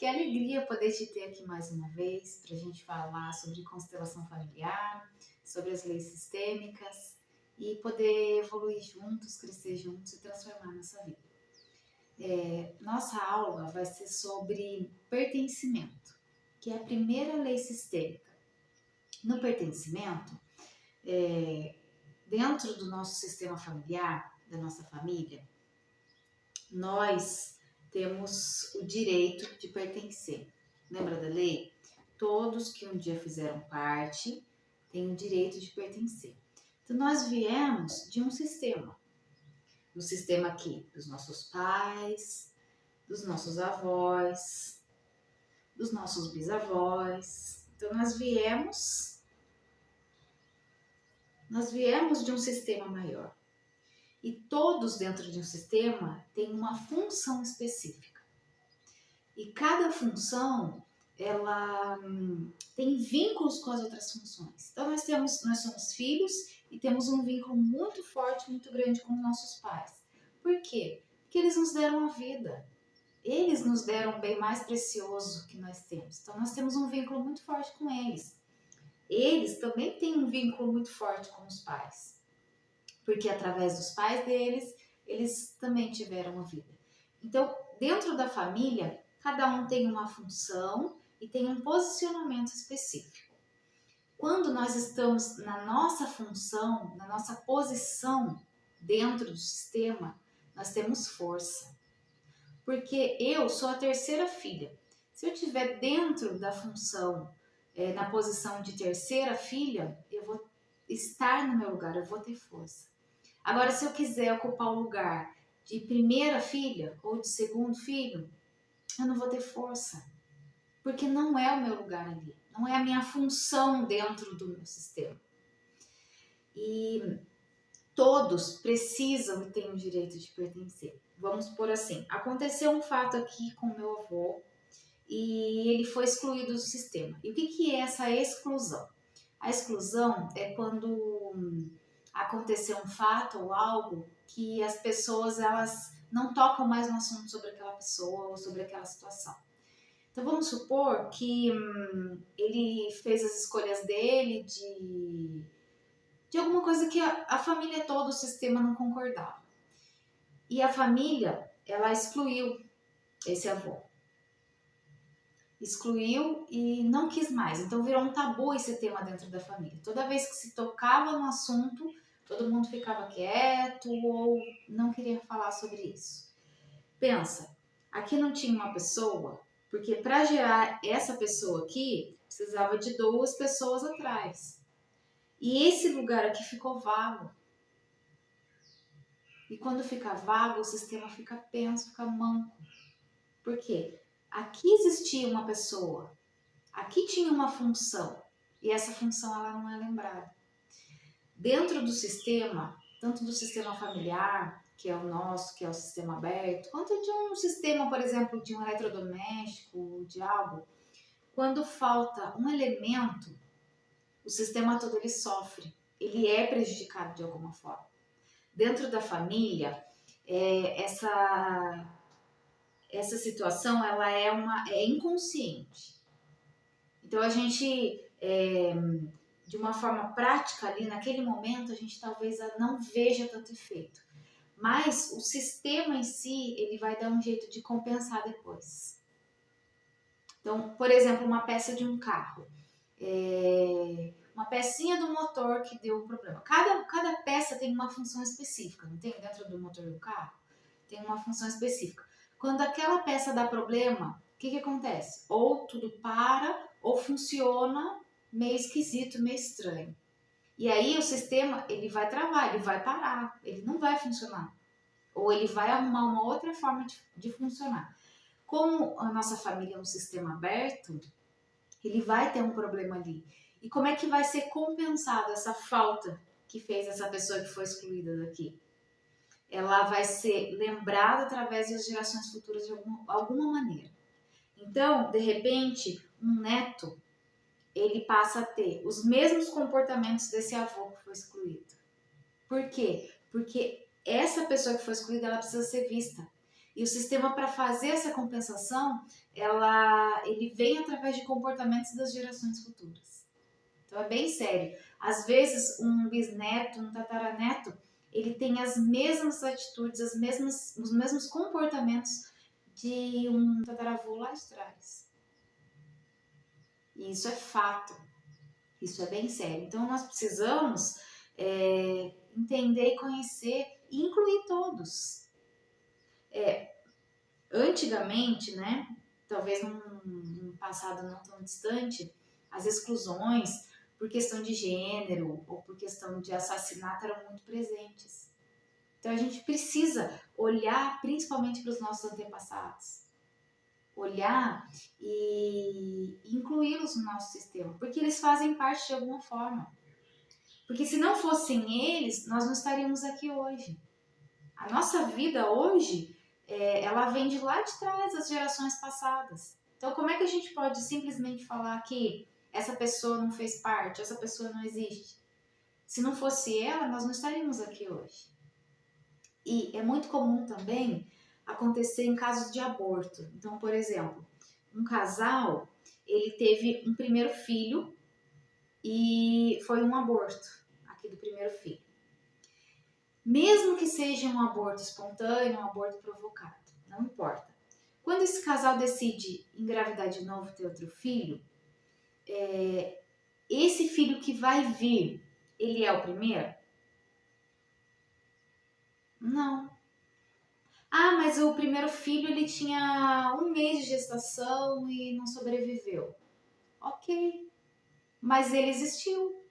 que alegria poder te ter aqui mais uma vez para a gente falar sobre constelação familiar, sobre as leis sistêmicas e poder evoluir juntos, crescer juntos e transformar nossa vida. Nossa aula vai ser sobre pertencimento, que é a primeira lei sistêmica. No pertencimento, dentro do nosso sistema familiar, da nossa família, nós temos o direito de pertencer. Lembra da lei? Todos que um dia fizeram parte têm o direito de pertencer. Então, nós viemos de um sistema. O sistema aqui dos nossos pais, dos nossos avós, dos nossos bisavós. Então, nós viemos de um sistema maior. E todos dentro de um sistema têm uma função específica. E cada função, ela tem vínculos com as outras funções. Então nós somos filhos e temos um vínculo muito forte, muito grande com os nossos pais. Por quê? Porque eles nos deram a vida. Eles nos deram o bem mais precioso que nós temos. Então nós temos um vínculo muito forte com eles. Eles também têm um vínculo muito forte com os pais. Porque através dos pais deles, eles também tiveram a vida. Então, dentro da família, cada um tem uma função e tem um posicionamento específico. Quando nós estamos na nossa função, na nossa posição dentro do sistema, nós temos força. Porque eu sou a terceira filha. Se eu estiver dentro da função, na posição de terceira filha, eu vou estar no meu lugar, eu vou ter força. Agora, se eu quiser ocupar o lugar de primeira filha ou de segundo filho, eu não vou ter força, porque não é o meu lugar ali, não é a minha função dentro do meu sistema. E todos precisam e têm o direito de pertencer. Vamos por assim, aconteceu um fato aqui com meu avô e ele foi excluído do sistema. E o que é essa exclusão? A exclusão é quando aconteceu um fato ou algo que as pessoas elas não tocam mais no assunto sobre aquela pessoa ou sobre aquela situação. Então vamos supor que ele fez as escolhas dele de alguma coisa que a família toda, o sistema não concordava. E a família, ela excluiu esse avô. Excluiu e não quis mais. Então virou um tabu esse tema dentro da família. Toda vez que se tocava no assunto, todo mundo ficava quieto ou não queria falar sobre isso. Pensa, aqui não tinha uma pessoa, porque para gerar essa pessoa aqui, precisava de 2 pessoas atrás. E esse lugar aqui ficou vago. E quando fica vago, o sistema fica penso, fica manco. Por quê? Aqui existia uma pessoa, aqui tinha uma função, e essa função ela não é lembrada. Dentro do sistema, tanto do sistema familiar, que é o nosso, que é o sistema aberto, quanto de um sistema, por exemplo, de um eletrodoméstico, de algo, quando falta um elemento, o sistema todo ele sofre, ele é prejudicado de alguma forma. Dentro da família, essa situação ela é inconsciente. Então a gente, de uma forma prática ali naquele momento, a gente talvez não veja tanto efeito. Mas o sistema em si, ele vai dar um jeito de compensar depois. Então, por exemplo, uma peça de um carro. Uma pecinha do motor que deu um problema. Cada peça tem uma função específica, não tem? Dentro do motor do carro, tem uma função específica. Quando aquela peça dá problema, o que acontece? Ou tudo para, ou funciona meio esquisito, meio estranho. E aí o sistema, ele vai travar, ele vai parar, ele não vai funcionar. Ou ele vai arrumar uma outra forma de funcionar. Como a nossa família é um sistema aberto, ele vai ter um problema ali. E como é que vai ser compensada essa falta que fez essa pessoa que foi excluída daqui? Ela vai ser lembrada através das gerações futuras de alguma maneira. Então, de repente, um neto, ele passa a ter os mesmos comportamentos desse avô que foi excluído. Por quê? Porque essa pessoa que foi excluída, ela precisa ser vista. E o sistema, para fazer essa compensação, ele vem através de comportamentos das gerações futuras. Então é bem sério. Às vezes um bisneto, um tataraneto, ele tem as mesmas atitudes, os mesmos comportamentos de um tataravô lá de trás. E isso é fato. Isso é bem sério. Então nós precisamos entender e conhecer e incluir todos. Antigamente, né, talvez num passado não tão distante, as exclusões por questão de gênero ou por questão de assassinato eram muito presentes. Então a gente precisa olhar principalmente para os nossos antepassados. Olhar e incluí-los no nosso sistema, porque eles fazem parte de alguma forma. Porque se não fossem eles, nós não estaríamos aqui hoje. A nossa vida hoje, ela vem de lá de trás, das gerações passadas. Então como é que a gente pode simplesmente falar que essa pessoa não fez parte, essa pessoa não existe? Se não fosse ela, nós não estaríamos aqui hoje. E é muito comum também acontecer em casos de aborto. Então, por exemplo, um casal, ele teve um primeiro filho e foi um aborto, aqui do primeiro filho. Mesmo que seja um aborto espontâneo, um aborto provocado, não importa. Quando esse casal decide engravidar de novo e ter outro filho, esse filho que vai vir, ele é o primeiro? Não. Ah, mas o primeiro filho ele tinha 1 mês de gestação e não sobreviveu. Ok, mas ele existiu.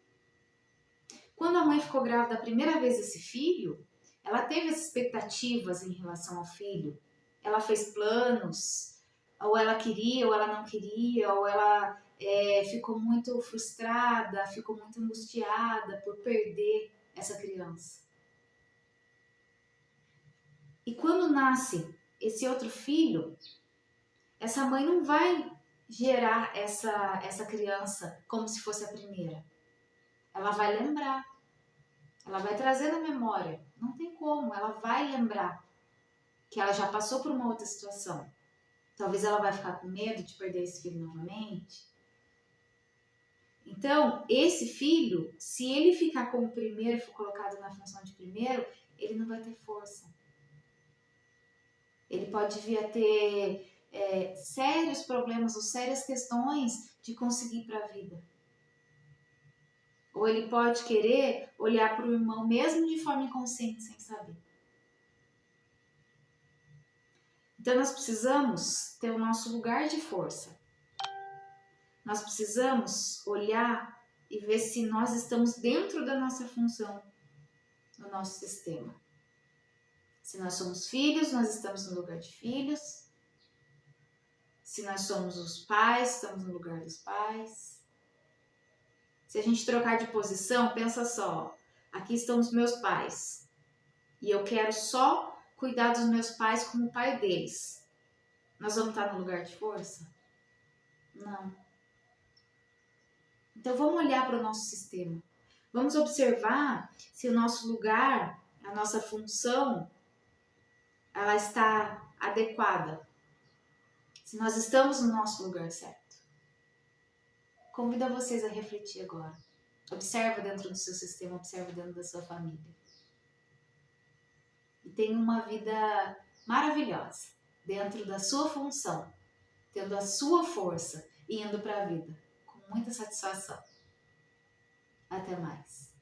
Quando a mãe ficou grávida a primeira vez desse filho, ela teve as expectativas em relação ao filho. Ela fez planos, ou ela queria, ou ela não queria, ou ela ficou muito frustrada, ficou muito angustiada por perder essa criança. E quando nasce esse outro filho, essa mãe não vai gerar essa criança como se fosse a primeira. Ela vai lembrar. Ela vai trazer na memória. Não tem como. Ela vai lembrar que ela já passou por uma outra situação. Talvez ela vai ficar com medo de perder esse filho novamente. Então, esse filho, se ele ficar como primeiro e for colocado na função de primeiro, ele não vai ter força. Ele pode vir a ter sérios problemas ou sérias questões de conseguir para a vida. Ou ele pode querer olhar para o irmão mesmo de forma inconsciente, sem saber. Então nós precisamos ter o nosso lugar de força. Nós precisamos olhar e ver se nós estamos dentro da nossa função, no nosso sistema. Se nós somos filhos, nós estamos no lugar de filhos. Se nós somos os pais, estamos no lugar dos pais. Se a gente trocar de posição, pensa só, aqui estão os meus pais e eu quero só cuidar dos meus pais como o pai deles. Nós vamos estar no lugar de força? Não. Então vamos olhar para o nosso sistema. Vamos observar se o nosso lugar, a nossa função, ela está adequada. Se nós estamos no nosso lugar certo. Convido vocês a refletir agora. Observa dentro do seu sistema, observa dentro da sua família. E tenha uma vida maravilhosa dentro da sua função, tendo a sua força e indo para a vida com muita satisfação. Até mais.